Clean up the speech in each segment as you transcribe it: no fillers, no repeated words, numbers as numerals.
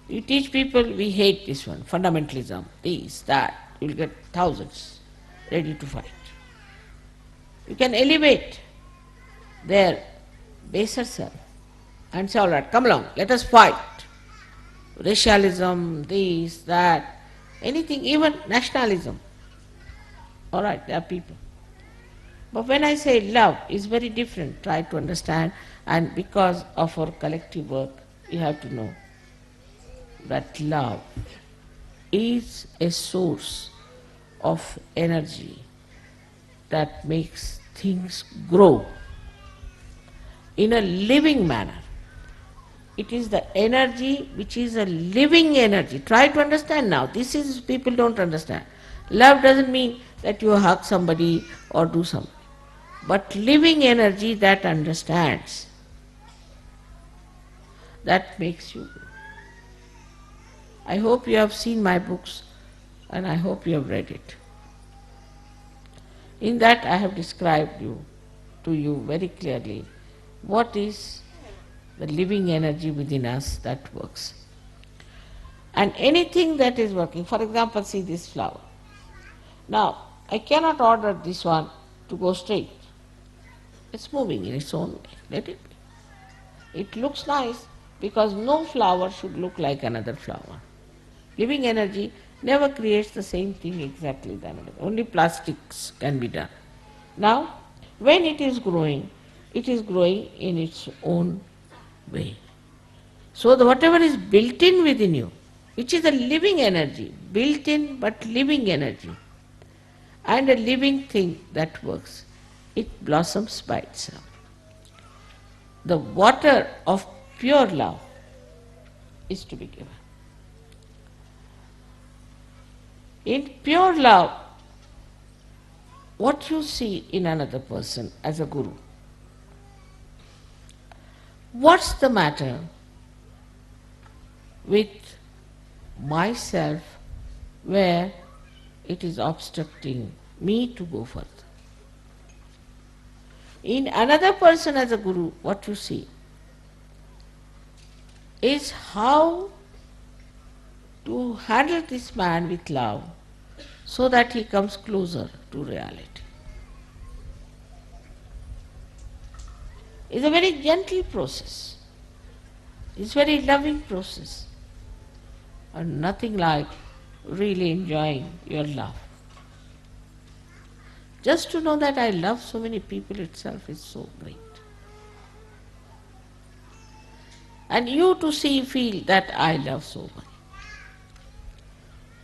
You teach people, we hate this one, fundamentalism, this, that, you'll get thousands ready to fight. You can elevate their baser self and say, all right, come along, let us fight. Racialism, this, that, anything, even nationalism. All right, there are people. But when I say love, it's very different. Try to understand, and because of our collective work, you have to know that love is a source of energy that makes things grow in a living manner. It is the energy which is a living energy. Try to understand now. This is, people don't understand. Love doesn't mean that you hug somebody or do something, but living energy that understands, that makes you grow. I hope you have seen my books and I hope you have read it. In that I have described to you very clearly what is the living energy within us that works. And anything that is working, for example, see this flower. Now, I cannot order this one to go straight. It's moving in its own way. Let it be. It looks nice because no flower should look like another flower. Living energy never creates the same thing exactly than another. Only plastics can be done. Now, when it is growing in its own way. So whatever is built in within you, which is a living energy, built in but living energy, and a living thing that works, it blossoms by itself. The water of pure love is to be given. In pure love, what you see in another person as a guru, what's the matter with myself where it is obstructing me to go further? In another person as a guru, what you see is how to handle this man with love so that he comes closer to reality. It's a very gentle process. It's a very loving process. And nothing like really enjoying your love. Just to know that I love so many people itself is so great. And you to see, feel that I love so much.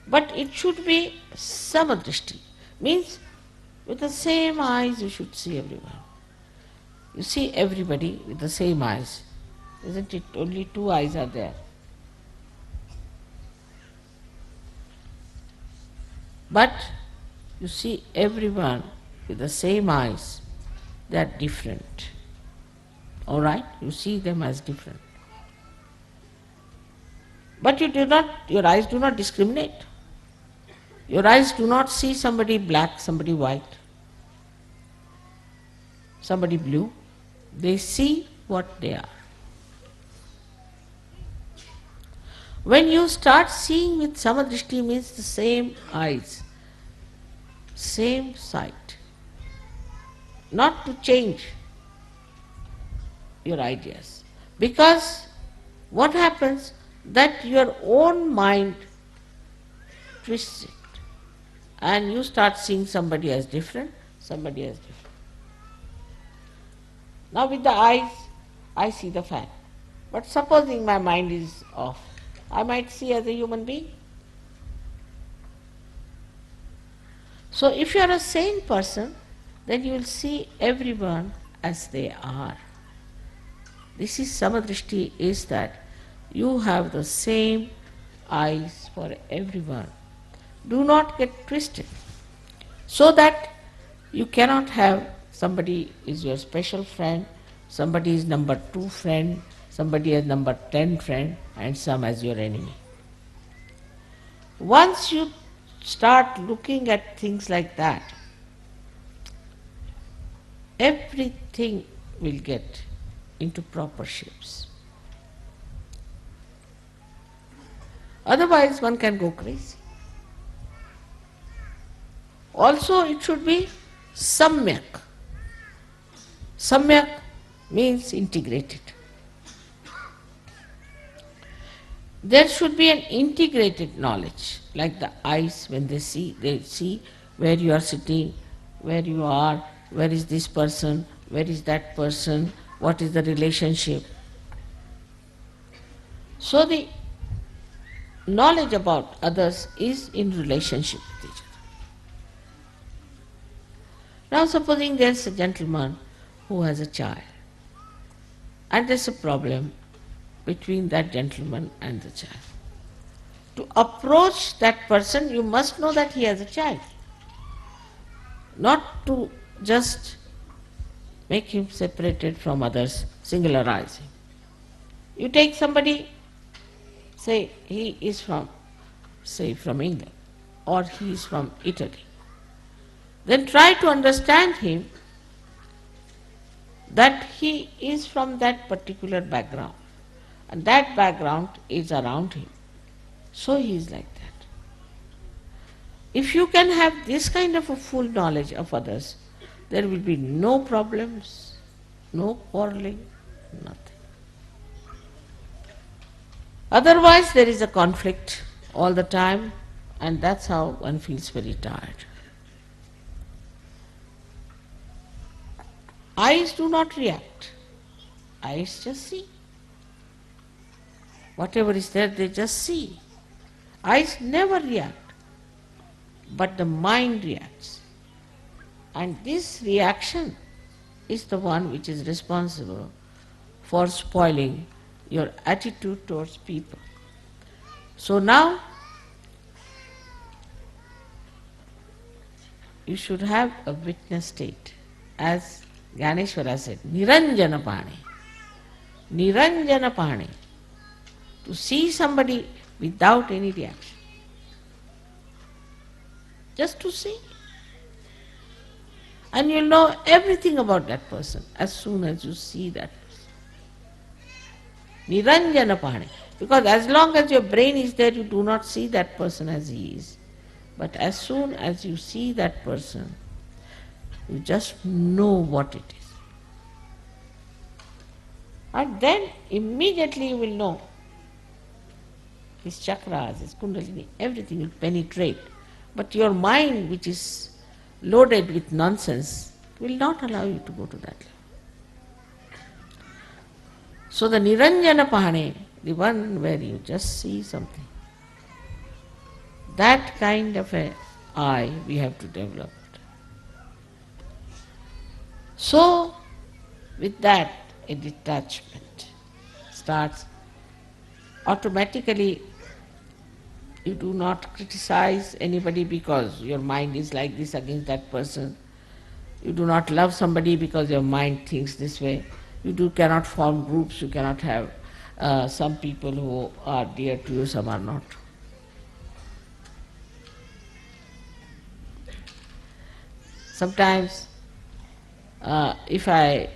But it should be samadrishti, means with the same eyes you should see everyone. You see everybody with the same eyes. Isn't it? Only two eyes are there. But you see everyone with the same eyes. They are different. All right? You see them as different. But your eyes do not discriminate. Your eyes do not see somebody black, somebody white, somebody blue. They see what they are. When you start seeing with samadrishti, means the same eyes, same sight, not to change your ideas. Because what happens, that your own mind twists it and you start seeing somebody as different, somebody as different. Now with the eyes, I see the fact. But supposing my mind is off, I might see as a human being. So if you are a sane person, then you will see everyone as they are. This is samadrishti, is that you have the same eyes for everyone. Do not get twisted. So that you cannot have somebody is your special friend, somebody is number 2 friend, somebody is number 10 friend, and some as your enemy. Once you start looking at things like that, everything will get into proper shapes. Otherwise one can go crazy. Also it should be samyak. Samyak means integrated. There should be an integrated knowledge, like the eyes when they see where you are sitting, where you are, where is this person, where is that person, what is the relationship. So the knowledge about others is in relationship with each other. Now supposing there is a gentleman who has a child, and there is a problem between that gentleman and the child. To approach that person, you must know that he has a child. Not to just make him separated from others, singularize him. You take somebody, say he is from, say from England, or he is from Italy. Then try to understand him that he is from that particular background, and that background is around him. So he is like that. If you can have this kind of a full knowledge of others, there will be no problems, no quarreling, nothing. Otherwise there is a conflict all the time, and that's how one feels very tired. Eyes do not react. Eyes just see. Whatever is there, they just see. Eyes never react, but the mind reacts. And this reaction is the one which is responsible for spoiling your attitude towards people. So now, you should have a witness state. As Ganeshwara said, Niranjana Pani. Niranjana Pani. To see somebody without any reaction. Just to see. And you'll know everything about that person as soon as you see that person. Niranjana Pani. Because as long as your brain is there, you do not see that person as he is. But as soon as you see that person, you just know what it is. And then immediately you will know his chakras, his kundalini, everything will penetrate. But your mind, which is loaded with nonsense, will not allow you to go to that level. So the Niranjana Pahane, the one where you just see something, that kind of an eye we have to develop. So, with that, a detachment starts. Automatically, you do not criticize anybody because your mind is like this against that person. You do not love somebody because your mind thinks this way. You cannot form groups, you cannot have some people who are dear to you, some are not. Sometimes, if I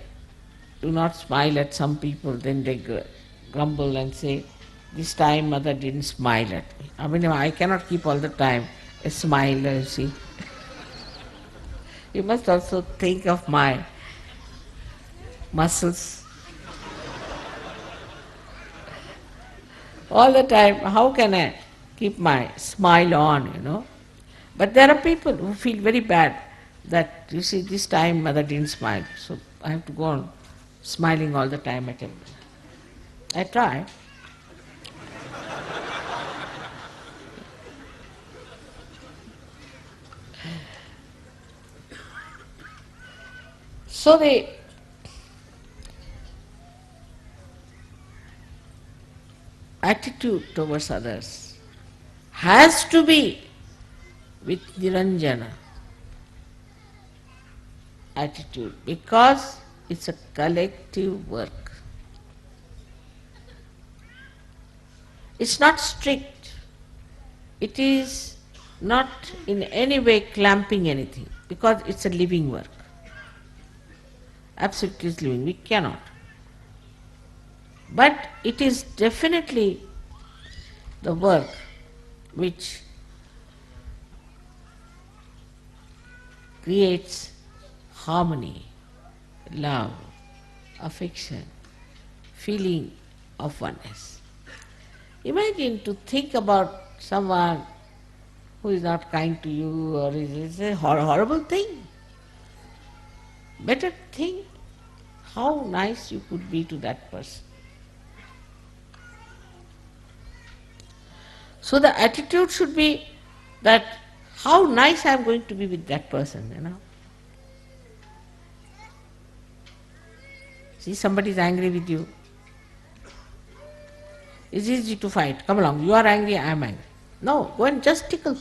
do not smile at some people, then they grumble and say, this time mother didn't smile at me. I mean, I cannot keep all the time a smile, you see. You must also think of my muscles. All the time, how can I keep my smile on? But there are people who feel very bad that, you see, this time mother didn't smile, so I have to go on smiling all the time at him. I try. So the attitude towards others has to be with Niranjana attitude, because it's a collective work. It's not strict. It is not in any way clamping anything, because it's a living work. Absolutely is living. We cannot. But it is definitely the work which creates harmony, love, affection, feeling of oneness. Imagine to think about someone who is not kind to you or is a horrible thing. Better think how nice you could be to that person. So the attitude should be that how nice I am going to be with that person. See, somebody is angry with you. It's easy to fight. Come along, you are angry, I am angry. No, go and just tickle.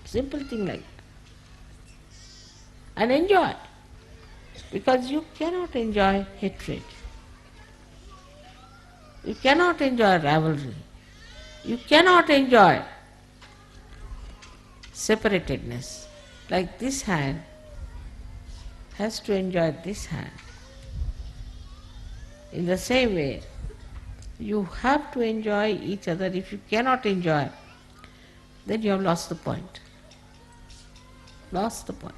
Simple thing like that. And enjoy. Because you cannot enjoy hatred. You cannot enjoy rivalry. You cannot enjoy separatedness. Like this hand has to enjoy this hand. In the same way, you have to enjoy each other. If you cannot enjoy, then you have lost the point. Lost the point.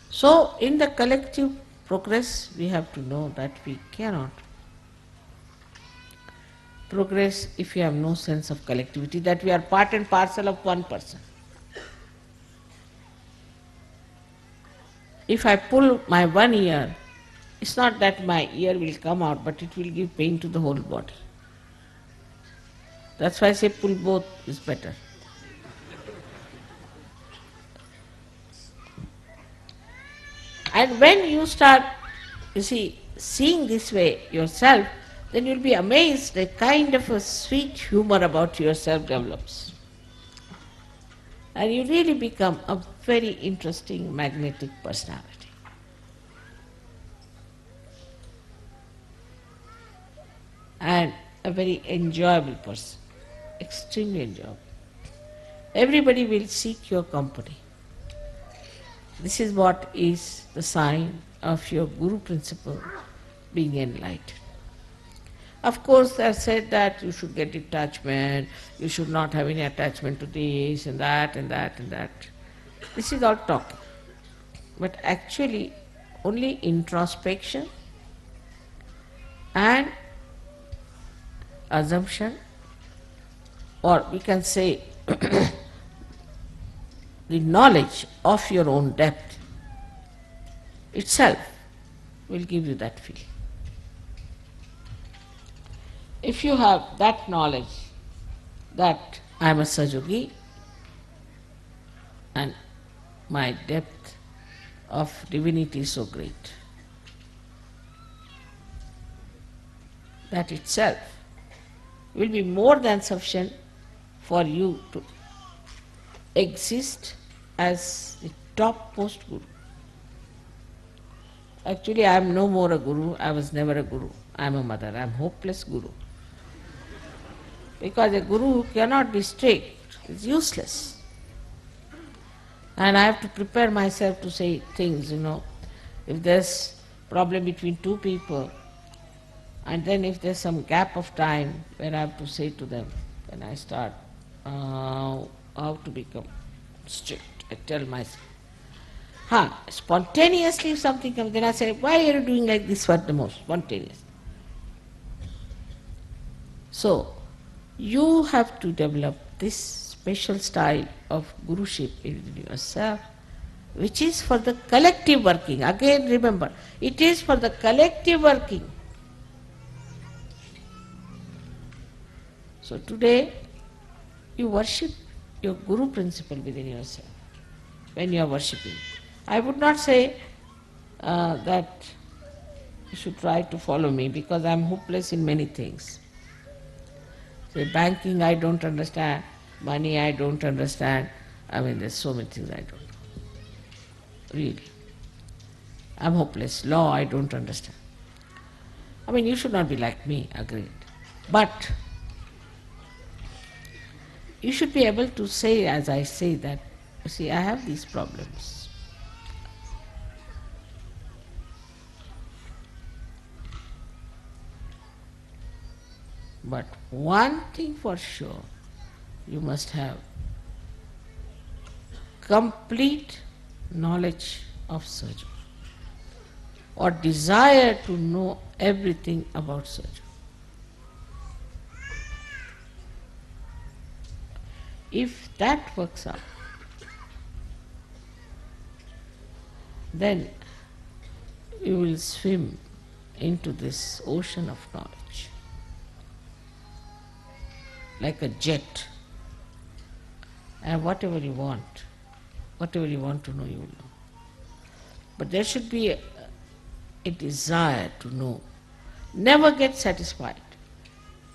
So, in the collective progress, we have to know that we cannot progress if we have no sense of collectivity, that we are part and parcel of one person. If I pull my one ear, it's not that my ear will come out, but it will give pain to the whole body. That's why I say pull both is better. And when you start, seeing this way yourself, then you'll be amazed a kind of a sweet humor about yourself develops. And you really become a very interesting, magnetic personality. And a very enjoyable person, extremely enjoyable. Everybody will seek your company. This is what is the sign of your Guru principle being enlightened. Of course, they have said that you should get detachment, you should not have any attachment to this and that and that and that. This is all talk. But actually, only introspection and assumption, or we can say the knowledge of your own depth itself will give you that feeling. If you have that knowledge that I am a Sajogi and my depth of divinity is so great, that itself will be more than sufficient for you to exist as the topmost Guru. Actually, I am no more a Guru, I was never a Guru. I am a mother, I am hopeless Guru. Because a Guru who cannot be strict is useless. And I have to prepare myself to say things, If there's problem between two people, and then if there's some gap of time where I have to say to them, then I start how to become strict. I tell myself. Spontaneously if something comes, then I say, why are you doing like this for the most? Spontaneous. So, you have to develop this special style of Guruship in yourself, which is for the collective working. Again, remember, it is for the collective working. So today, you worship your Guru principle within yourself when you are worshipping. I would not say that you should try to follow me because I am hopeless in many things. Say, banking I don't understand, money I don't understand. There's so many things I don't know. Really. I'm hopeless. Law I don't understand. You should not be like me, agreed. But you should be able to say, as I say, that, I have these problems. But one thing for sure, you must have complete knowledge of surgery or desire to know everything about surgery. If that works out, then you will swim into this ocean of knowledge like a jet, and whatever you want to know, you will know. But there should be a desire to know. Never get satisfied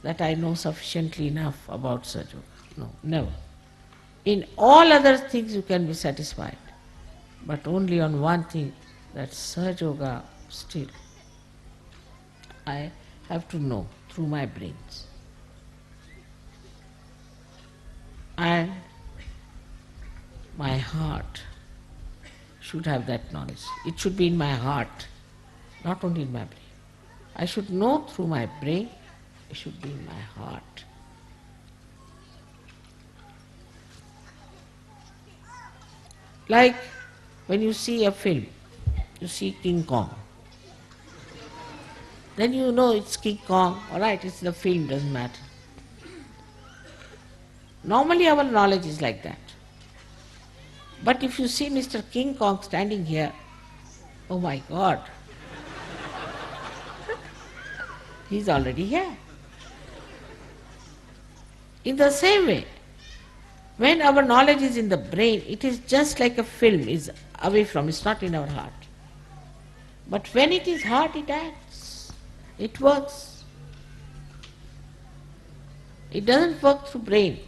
that I know sufficiently enough about Saja Yoga. No, never. In all other things you can be satisfied, but only on one thing, that Saja Yoga still I have to know through my brains. And my heart should have that knowledge. It should be in my heart, not only in my brain. I should know through my brain, it should be in my heart. Like when you see a film, you see King Kong. Then you know it's King Kong, alright, it's the film, doesn't matter. Normally our knowledge is like that. But if you see Mr. King Kong standing here, oh my God, he's already here. In the same way, when our knowledge is in the brain, it is just like a film is away from, it's not in our heart. But when it is heart, it acts, it works. It doesn't work through brain.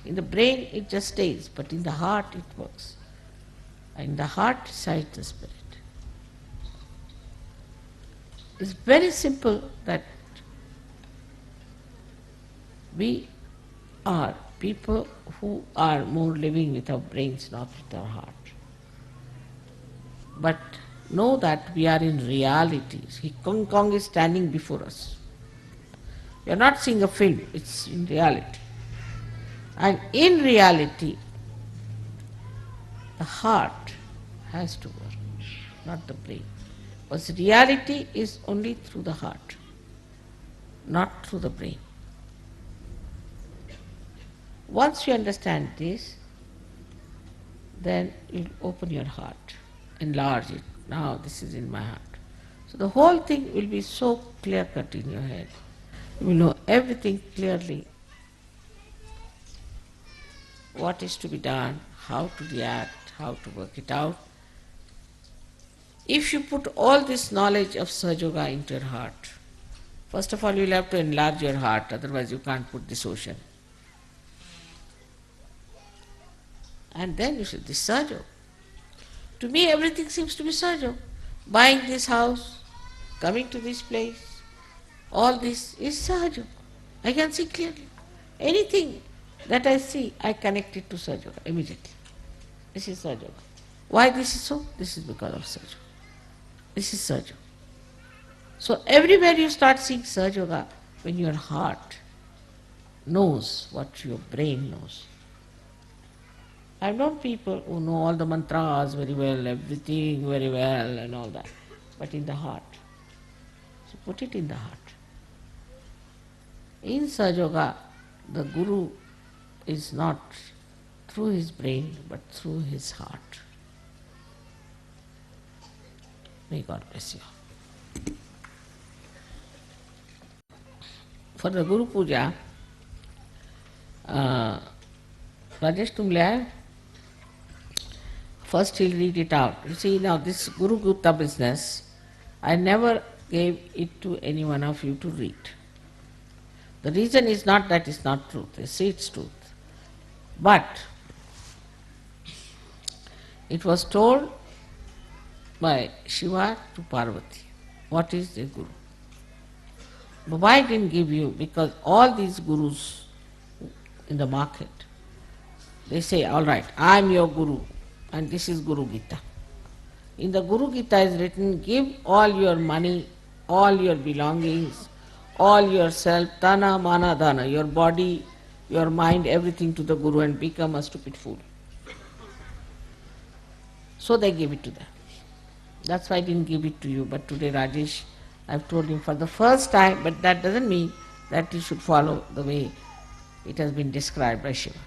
In the brain it just stays, but in the heart it works. And in the heart resides the spirit. It's very simple that we are people who are more living with our brains, not with our heart. But know that we are in reality. See, King Kong is standing before us. We are not seeing a film, it's in reality. And in reality, the heart has to work, not the brain. Because reality is only through the heart, not through the brain. Once you understand this, then you'll open your heart, enlarge it. Now this is in my heart. So the whole thing will be so clear-cut in your head. You will know everything clearly. What is to be done, how to react, how to work it out. If you put all this knowledge of Sahaja Yoga into your heart, first of all you will have to enlarge your heart, otherwise you can't put this ocean. And then you say, this Sahaja Yoga. To me everything seems to be Sahaja Yoga. Buying this house, coming to this place, all this is Sahaja Yoga. I can see clearly. Anything that I see, I connect it to Sahaja Yoga immediately. This is Sahaja Yoga. Why this is so? This is because of Sahaja Yoga. This is Sahaja Yoga. So everywhere you start seeing Sahaja Yoga, when your heart knows what your brain knows. I've known people who know all the mantras very well, everything very well and all that, but in the heart. So put it in the heart. In Sahaja Yoga, the Guru is not through his brain, but through his heart. May God bless you. For the Guru Puja, Rajesh, tum le aaye? First he'll read it out. You see, now this Guru Gupta business, I never gave it to any one of you to read. The reason is not that it's not truth, you see it's truth. But it was told by Shiva to Parvati, what is the Guru? But why I didn't give you? Because all these Gurus in the market, they say, all right, I am your Guru and this is Guru Gita. In the Guru Gita is written, give all your money, all your belongings, all yourself, tana, mana, dana, your body, your mind, everything to the Guru and become a stupid fool. So they gave it to them. That's why I didn't give it to you. But today Rajesh, I've told him for the first time, but that doesn't mean that you should follow the way it has been described by Shiva.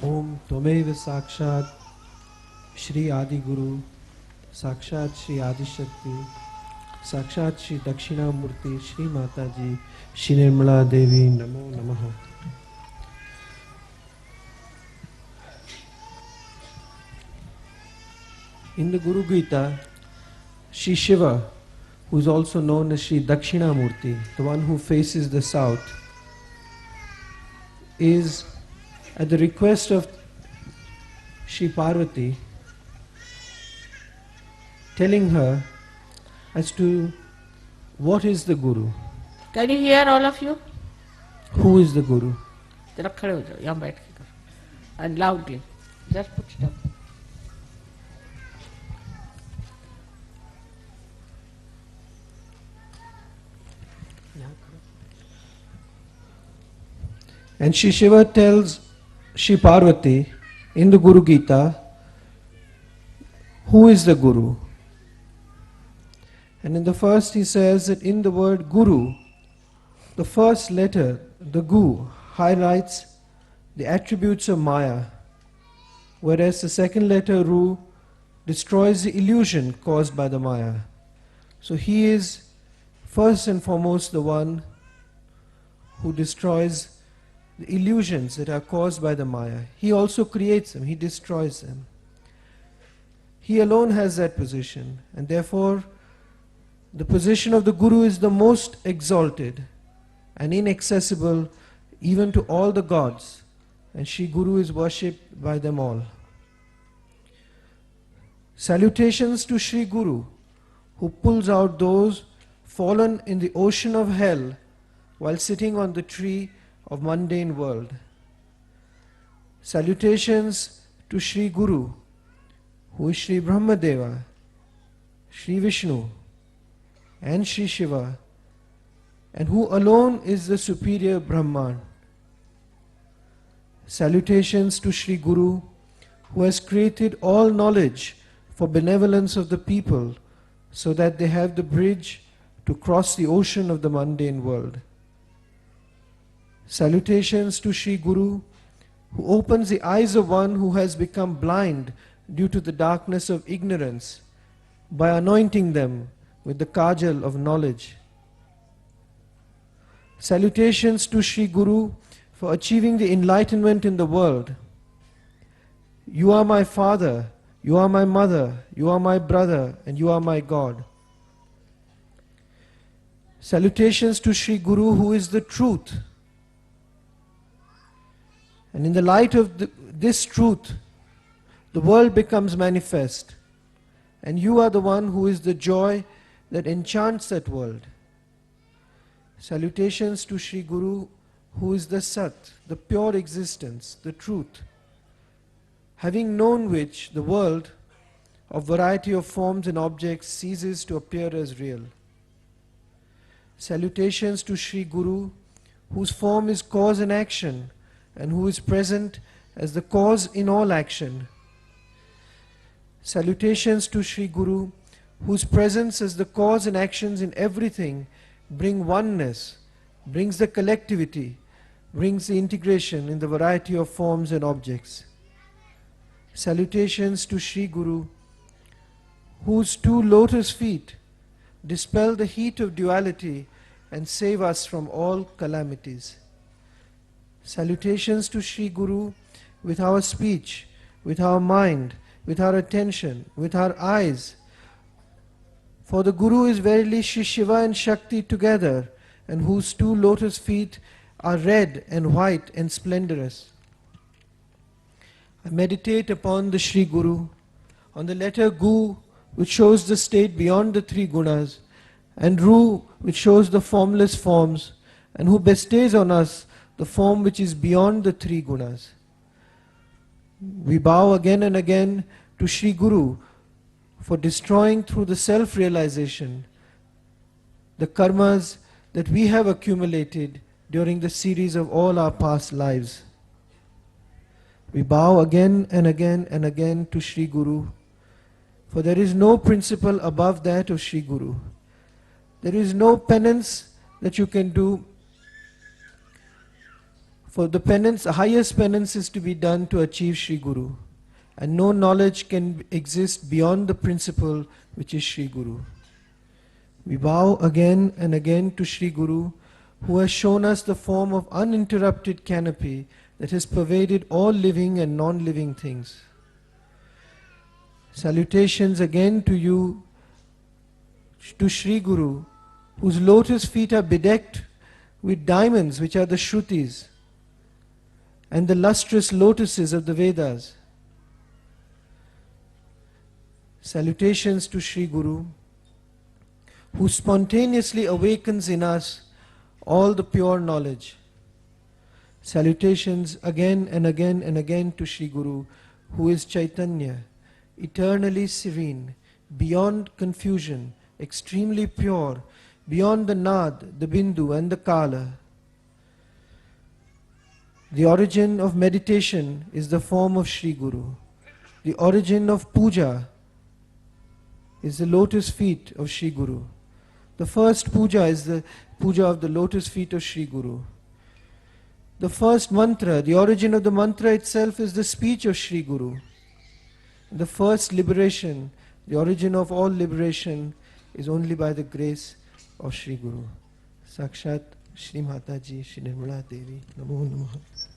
Om Tomev Sakshat Shri Adi Guru Sakshat Shri Adi Shakti Sakshat Shri Dakshina Murti Shri Mataji Shri Nirmala Devi Namo Namaha. In the Guru Gita, Shri Shiva, who is also known as Shri Dakshina Murti, the one who faces the south, is at the request of Shri Parvati telling her as to what is the Guru. Can you hear all of you? Who is the Guru? जरा खड़े हो जाओ, यहाँ बैठ के करो. And loudly. Just put it up. And Shri Shiva tells Shri Parvati in the Guru Gita, who is the Guru? And in the first he says that in the word Guru, the first letter, the Gu, highlights the attributes of Maya, whereas the second letter Ru destroys the illusion caused by the Maya. So he is first and foremost the one who destroys the illusions that are caused by the Maya. He also creates them, he destroys them. He alone has that position, and therefore the position of the Guru is the most exalted and inaccessible even to all the gods, and Shri Guru is worshipped by them all. Salutations to Shri Guru, who pulls out those fallen in the ocean of hell while sitting on the tree of mundane world. Salutations to Shri Guru, who is Shri Brahmadeva, Shri Vishnu, and Shri Shiva, and who alone is the superior Brahman. Salutations to Shri Guru, who has created all knowledge for benevolence of the people, so that they have the bridge to cross the ocean of the mundane world. Salutations to Shri Guru, who opens the eyes of one who has become blind due to the darkness of ignorance by anointing them with the kajal of knowledge. Salutations to Shri Guru for achieving the enlightenment in the world. You are my father, you are my mother, you are my brother, and you are my God. Salutations to Shri Guru, who is the truth. And in the light of this truth, the world becomes manifest. And you are the one who is the joy that enchants that world. Salutations to Shri Guru, who is the Sat, the pure existence, the truth, having known which the world of variety of forms and objects ceases to appear as real. Salutations to Shri Guru, whose form is cause and action, and who is present as the cause in all action. Salutations to Shri Guru, whose presence as the cause and actions in everything bring oneness, brings the collectivity, brings the integration in the variety of forms and objects. Salutations to Shri Guru, whose two lotus feet dispel the heat of duality and save us from all calamities. Salutations to Shri Guru, with our speech, with our mind, with our attention, with our eyes. For the Guru is verily Shri Shiva and Shakti together, and whose two lotus feet are red and white and splendorous. I meditate upon the Shri Guru, on the letter Gu, which shows the state beyond the three gunas, and Ru, which shows the formless forms, and who bestows on us the form which is beyond the three gunas. We bow again and again to Shri Guru for destroying through the self-realization the karmas that we have accumulated during the series of all our past lives. We bow again and again and again to Shri Guru, for there is no principle above that of Shri Guru. There is no penance that you can do. For the penance, the highest penance is to be done to achieve Shri Guru. And no knowledge can exist beyond the principle which is Shri Guru. We bow again and again to Shri Guru, who has shown us the form of uninterrupted canopy that has pervaded all living and non-living things. Salutations again to you, to Shri Guru, whose lotus feet are bedecked with diamonds, which are the Shrutis, and the lustrous lotuses of the Vedas. Salutations to Shri Guru, who spontaneously awakens in us all the pure knowledge. Salutations again and again and again to Shri Guru, who is Chaitanya, eternally serene, beyond confusion, extremely pure, beyond the Nad, the Bindu and the Kala. The origin of meditation is the form of Shri Guru. The origin of puja is the lotus feet of Shri Guru. The first puja is the puja of the lotus feet of Shri Guru. The first mantra, the origin of the mantra itself is the speech of Shri Guru. The first liberation, the origin of all liberation is only by the grace of Shri Guru. Sakshat Shri Mataji, Shri Nirmala Devi, Namo Namaha.